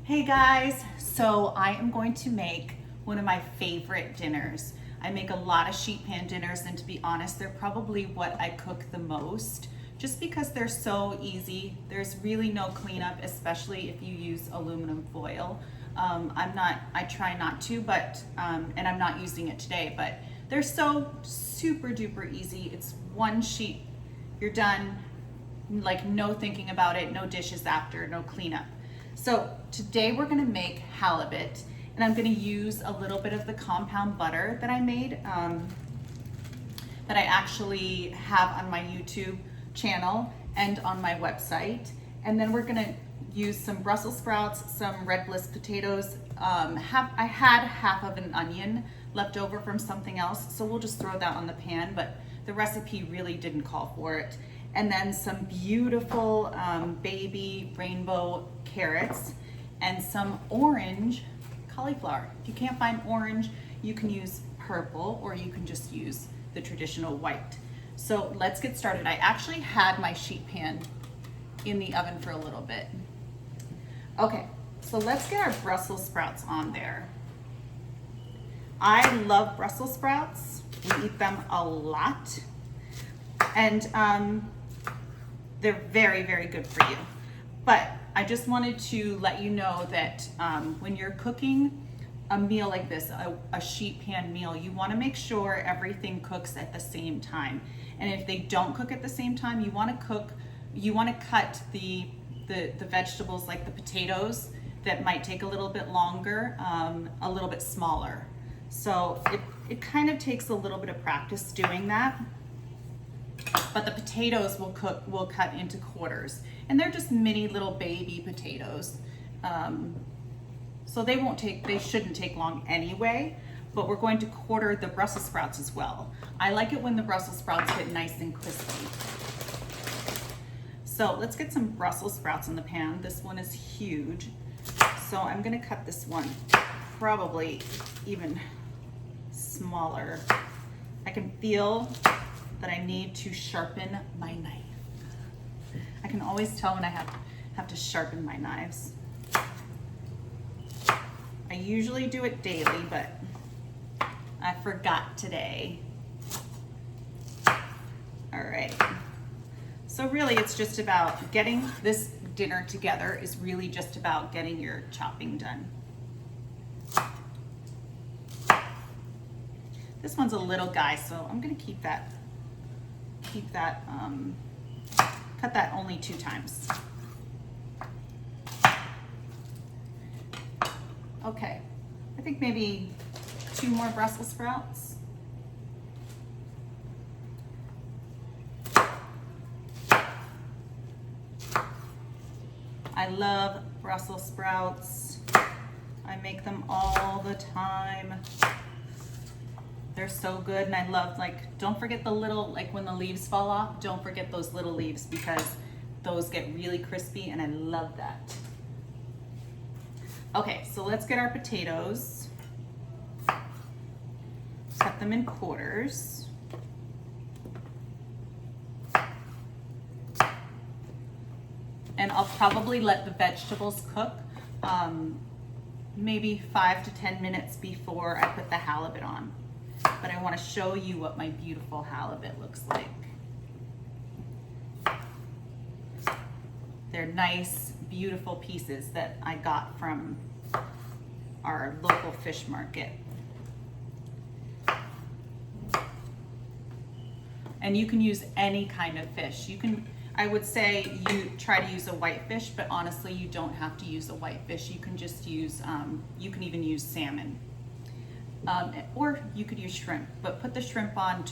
Hey guys, so I am going to make one of my favorite dinners. I make a lot of sheet pan dinners, and to be honest, they're probably what I cook the most just because they're so easy. There's really no cleanup, especially if you use aluminum foil. I try not to, but, and I'm not using it today, but they're so super duper easy. It's one sheet, you're done, like no thinking about it, no dishes after, no cleanup. So today we're gonna make halibut, and I'm gonna use a little bit of the compound butter that I made, that I actually have on my YouTube channel and on my website. And then we're gonna use some Brussels sprouts, some red bliss potatoes. I had half of an onion left over from something else, so we'll just throw that on the pan, but the recipe really didn't call for it. And then some beautiful baby rainbow carrots and some orange cauliflower. If you can't find orange, you can use purple, or you can just use the traditional white. So let's get started. I actually had my sheet pan in the oven for a little bit. Okay, so let's get our Brussels sprouts on there. I love Brussels sprouts. We eat them a lot. And they're very, very good for you. But I just wanted to let you know that when you're cooking a meal like this, a sheet pan meal, you want to make sure everything cooks at the same time. And if they don't cook at the same time, you want to cut the vegetables, like the potatoes that might take a little bit longer, a little bit smaller. So it kind of takes a little bit of practice doing that. But the potatoes will cut into quarters, and they're just mini little baby potatoes. So they shouldn't take long anyway, but we're going to quarter the Brussels sprouts as well. I like it when the Brussels sprouts get nice and crispy. So let's get some Brussels sprouts in the pan. This one is huge. So I'm gonna cut this one probably even smaller. I can feel that I need to sharpen my knife. I can always tell when I have to sharpen my knives. I usually do it daily, but I forgot today. All right. So really it's just about getting this dinner together, is really just about getting your chopping done. This one's a little guy, so I'm gonna cut that only 2 times. Okay, I think maybe 2 more Brussels sprouts. I love Brussels sprouts. I make them all the time. They're so good, and I love, like, don't forget the little, like when the leaves fall off, don't forget those little leaves, because those get really crispy, and I love that. Okay, so let's get our potatoes. Cut them in quarters. And I'll probably let the vegetables cook maybe 5 to 10 minutes before I put the halibut on. But I want to show you what my beautiful halibut looks like. They're nice, beautiful pieces that I got from our local fish market. And you can use any kind of fish. I would say you try to use a whitefish, but honestly, you don't have to use a whitefish. You can just use, you can even use salmon. Or you could use shrimp, but put the shrimp on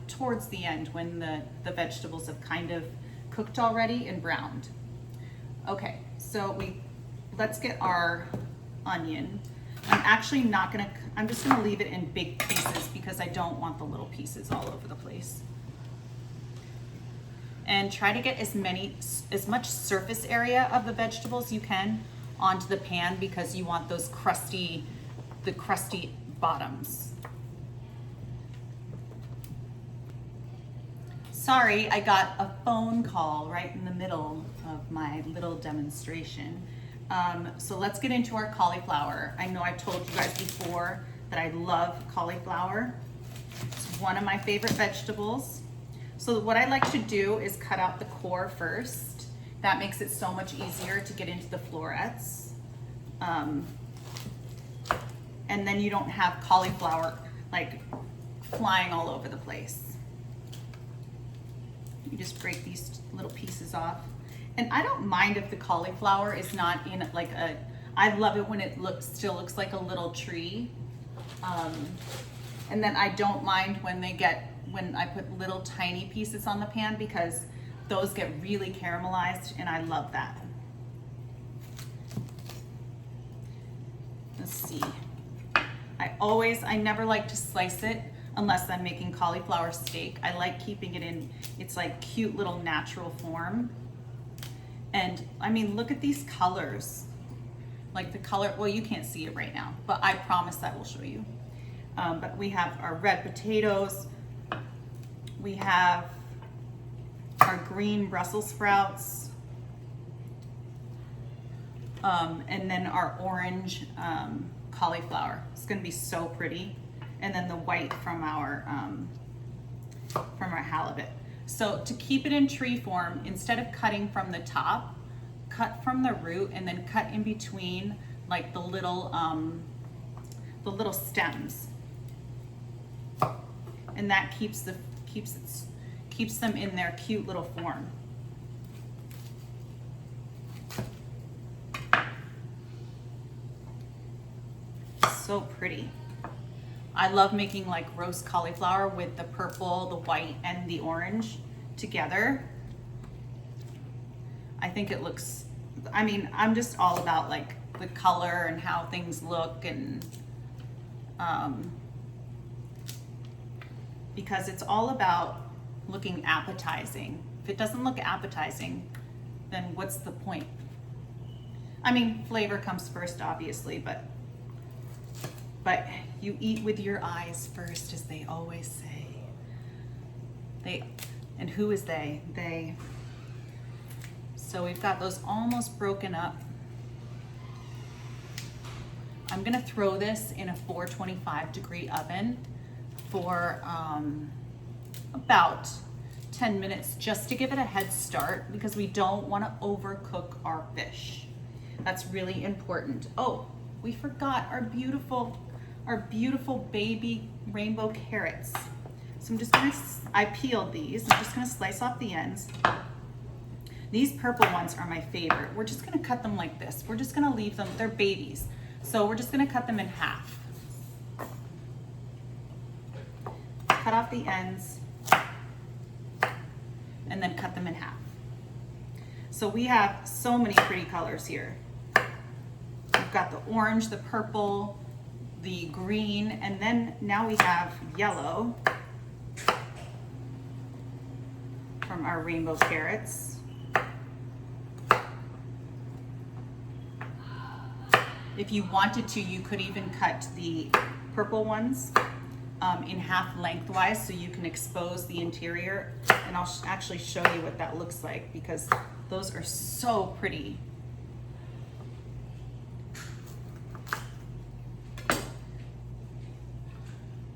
towards the end when the vegetables have kind of cooked already and browned. Okay, so let's get our onion. I'm just gonna leave it in big pieces because I don't want the little pieces all over the place. And try to get as much surface area of the vegetables you can onto the pan, because you want those crusty bottoms. Sorry, I got a phone call right in the middle of my little demonstration. So let's get into our cauliflower. I know I've told you guys before that I love cauliflower. It's one of my favorite vegetables. So what I like to do is cut out the core first. That makes it so much easier to get into the florets. And then you don't have cauliflower like flying all over the place. You just break these little pieces off. And I don't mind if the cauliflower is not in like a, I love it when it still looks like a little tree. And then I don't mind when I put little tiny pieces on the pan, because those get really caramelized and I love that. Let's see. I never like to slice it unless I'm making cauliflower steak. I like keeping it in its like cute little natural form. And I mean, look at these colors. Like the color, well, you can't see it right now, but I promise I will show you. But we have our red potatoes. We have our green Brussels sprouts. And then our orange cauliflower. It's gonna be so pretty. And then the white from our halibut. So to keep it in tree form, instead of cutting from the top, cut from the root and then cut in between like the little stems. And that keeps them in their cute little form. So pretty. I love making like roast cauliflower with the purple, the white, and the orange together. I think it looks, I mean, I'm just all about like the color and how things look, and because it's all about looking appetizing. If it doesn't look appetizing, then what's the point? I mean, flavor comes first, obviously, but you eat with your eyes first, as they always say. And who is they? They. So we've got those almost broken up. I'm gonna throw this in a 425 degree oven for about 10 minutes, just to give it a head start, because we don't wanna overcook our fish. That's really important. Oh, we forgot our beautiful baby rainbow carrots. So I'm just gonna, I peeled these. I'm just gonna slice off the ends. These purple ones are my favorite. We're just gonna cut them like this. We're just gonna leave them, they're babies. So we're just gonna cut them in half. Cut off the ends and then cut them in half. So we have so many pretty colors here. We've got the orange, the purple, the green, and then now we have yellow from our rainbow carrots. If you wanted to, you could even cut the purple ones in half lengthwise, so you can expose the interior, and I'll actually show you what that looks like, because those are so pretty.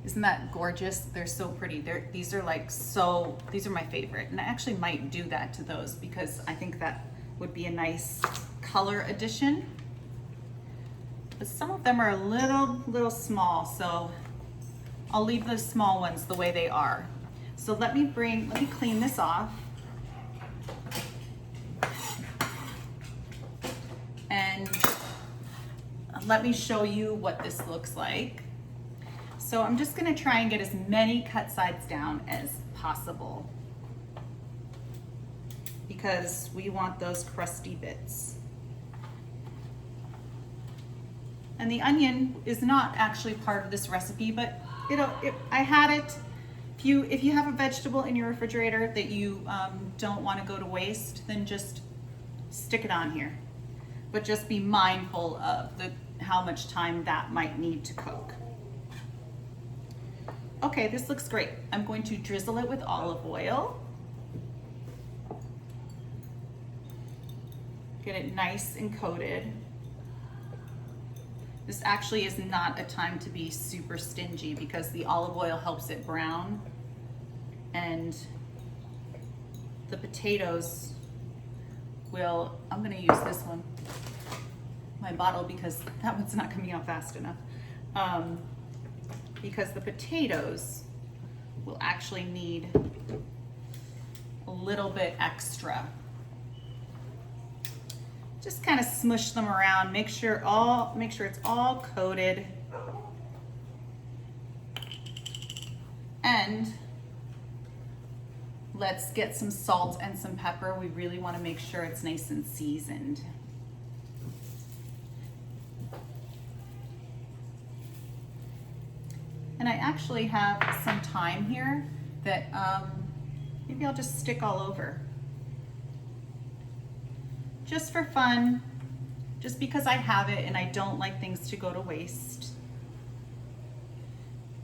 Isn't that gorgeous? They're so pretty. These are my favorite, and I actually might do that to those, because I think that would be a nice color addition. But some of them are a little small, so I'll leave those small ones the way they are. So let me clean this off. And let me show you what this looks like. So I'm just gonna try and get as many cut sides down as possible, because we want those crusty bits. And the onion is not actually part of this recipe, but I had it. If you have a vegetable in your refrigerator that you don't want to go to waste, then just stick it on here. But just be mindful of how much time that might need to cook. Okay, this looks great. I'm going to drizzle it with olive oil. Get it nice and coated. This actually is not a time to be super stingy because the olive oil helps it brown, and the potatoes will, I'm gonna use this one, my bottle, because that one's not coming out fast enough. Because the potatoes will actually need a little bit extra. Just kind of smush them around, make sure it's all coated. And let's get some salt and some pepper. We really want to make sure it's nice and seasoned. And I actually have some thyme here that maybe I'll just stick all over. Just for fun, just because I have it and I don't like things to go to waste.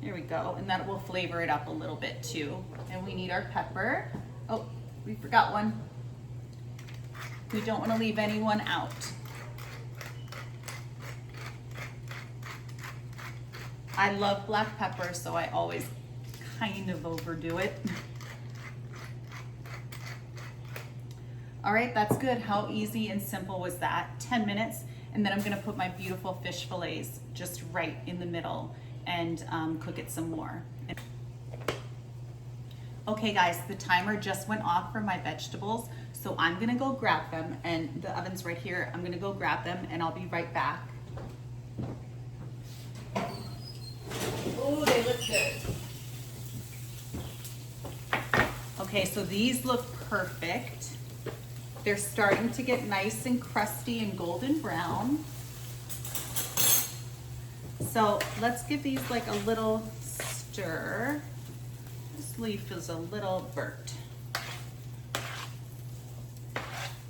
There we go, and that will flavor it up a little bit too. And we need our pepper. Oh, we forgot one. We don't want to leave anyone out. I love black pepper, so I always kind of overdo it. All right, that's good. How easy and simple was that? 10 minutes, and then I'm gonna put my beautiful fish fillets just right in the middle and cook it some more. Okay guys, the timer just went off for my vegetables, so I'm gonna go grab them, and the oven's right here. I'm gonna go grab them and I'll be right back. Oh, they look good. Okay, so these look perfect. They're starting to get nice and crusty and golden brown. So let's give these like a little stir. This leaf is a little burnt.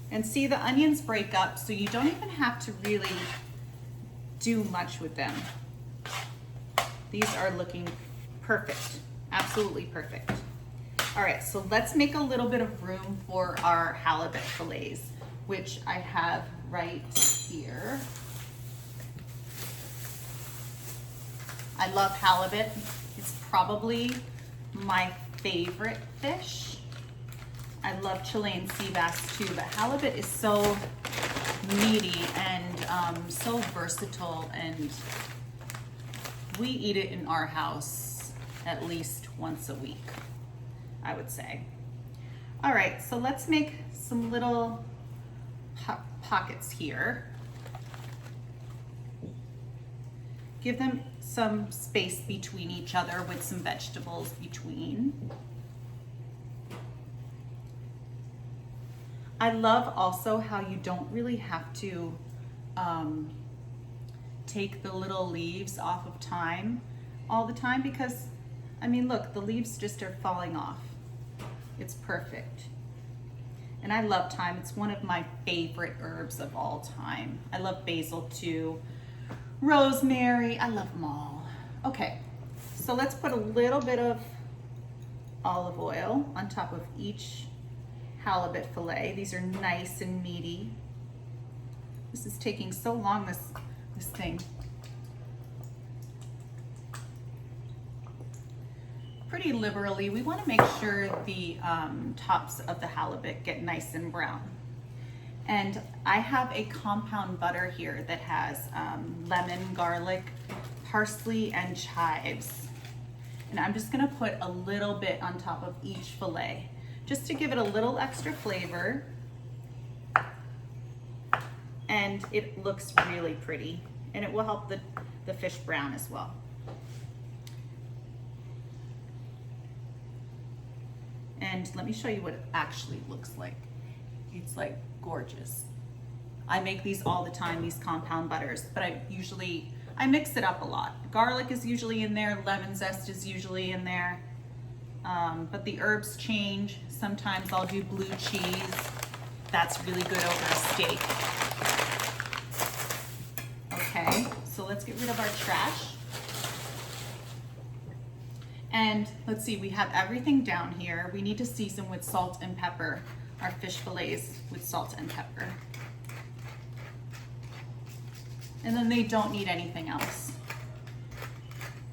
And see, the onions break up, so you don't even have to really do much with them. These are looking perfect, absolutely perfect. All right, so let's make a little bit of room for our halibut fillets, which I have right here. I love halibut. It's probably my favorite fish. I love Chilean sea bass too, but halibut is so meaty and so versatile, and we eat it in our house at least once a week, I would say. All right, so let's make some little pockets here. Give them some space between each other with some vegetables between. I love also how you don't really have to take the little leaves off of thyme all the time, because I mean, look, the leaves just are falling off. It's perfect. And I love thyme. It's one of my favorite herbs of all time. I love basil too. Rosemary, I love them all. Okay, so let's put a little bit of olive oil on top of each halibut fillet. These are nice and meaty. This is taking so long, this thing. Pretty liberally. We want to make sure the tops of the halibut get nice and brown. And I have a compound butter here that has lemon, garlic, parsley, and chives. And I'm just gonna put a little bit on top of each fillet, just to give it a little extra flavor. And it looks really pretty, and it will help the fish brown as well. And let me show you what it actually looks like. It's like gorgeous. I make these all the time, these compound butters, but I mix it up a lot. Garlic is usually in there, lemon zest is usually in there, but the herbs change. Sometimes I'll do blue cheese. That's really good over a steak. Okay, so let's get rid of our trash. And let's see, we have everything down here. We need to season with salt and pepper, our fish fillets with salt and pepper. And then they don't need anything else.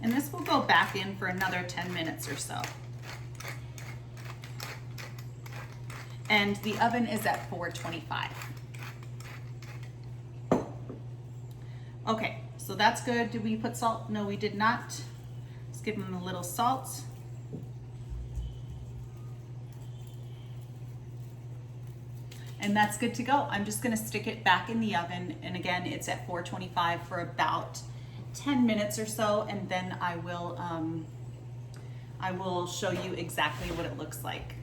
And this will go back in for another 10 minutes or so. And the oven is at 425. Okay, so that's good. Did we put salt? No, we did not. Let's give them a little salt. And that's good to go. I'm just gonna stick it back in the oven. And again, it's at 425 for about 10 minutes or so. And then I will show you exactly what it looks like.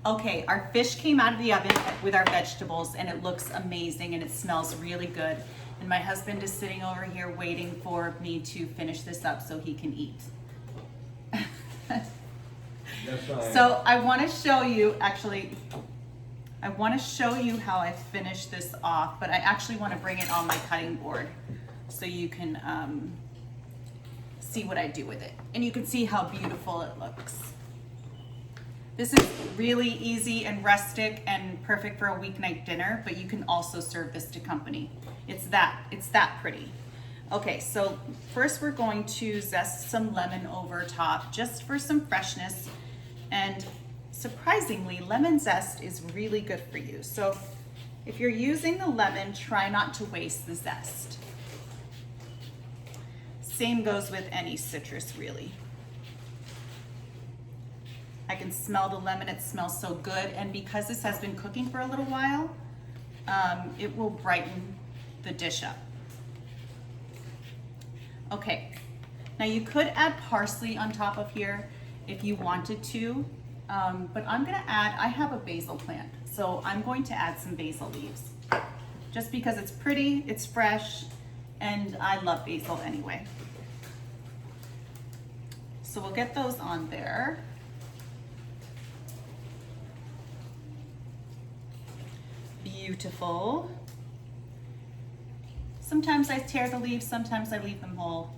Okay, our fish came out of the oven with our vegetables and it looks amazing and it smells really good. And my husband is sitting over here waiting for me to finish this up so he can eat. So I want to show you, actually, I want to show you how I finish this off, but I actually want to bring it on my cutting board so you can see what I do with it. And you can see how beautiful it looks. This is really easy and rustic and perfect for a weeknight dinner, but you can also serve this to company. It's that pretty. Okay, so first we're going to zest some lemon over top just for some freshness. And surprisingly, lemon zest is really good for you. So if you're using the lemon, try not to waste the zest. Same goes with any citrus, really. I can smell the lemon, it smells so good. And because this has been cooking for a little while, it will brighten the dish up. Okay, now you could add parsley on top of here if you wanted to, but I'm gonna add, I have a basil plant, so I'm going to add some basil leaves. Just because it's pretty, it's fresh, and I love basil anyway. So we'll get those on there. Beautiful. Sometimes I tear the leaves, sometimes I leave them whole.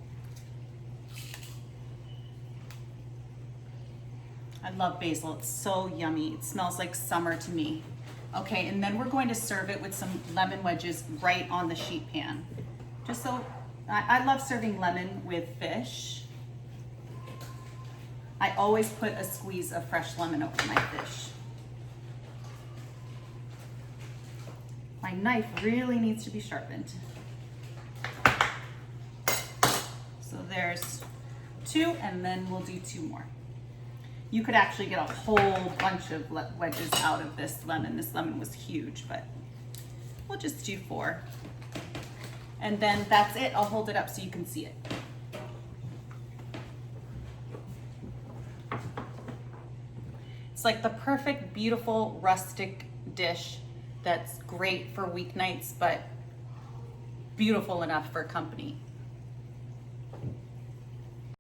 I love basil, it's so yummy. It smells like summer to me. Okay, and then we're going to serve it with some lemon wedges right on the sheet pan. Just so, I love serving lemon with fish. I always put a squeeze of fresh lemon over my fish. My knife really needs to be sharpened. So there's 2, and then we'll do 2 more. You could actually get a whole bunch of wedges out of this lemon. This lemon was huge, but we'll just do 4. And then that's it. I'll hold it up so you can see it. It's like the perfect, beautiful, rustic dish that's great for weeknights, but beautiful enough for company.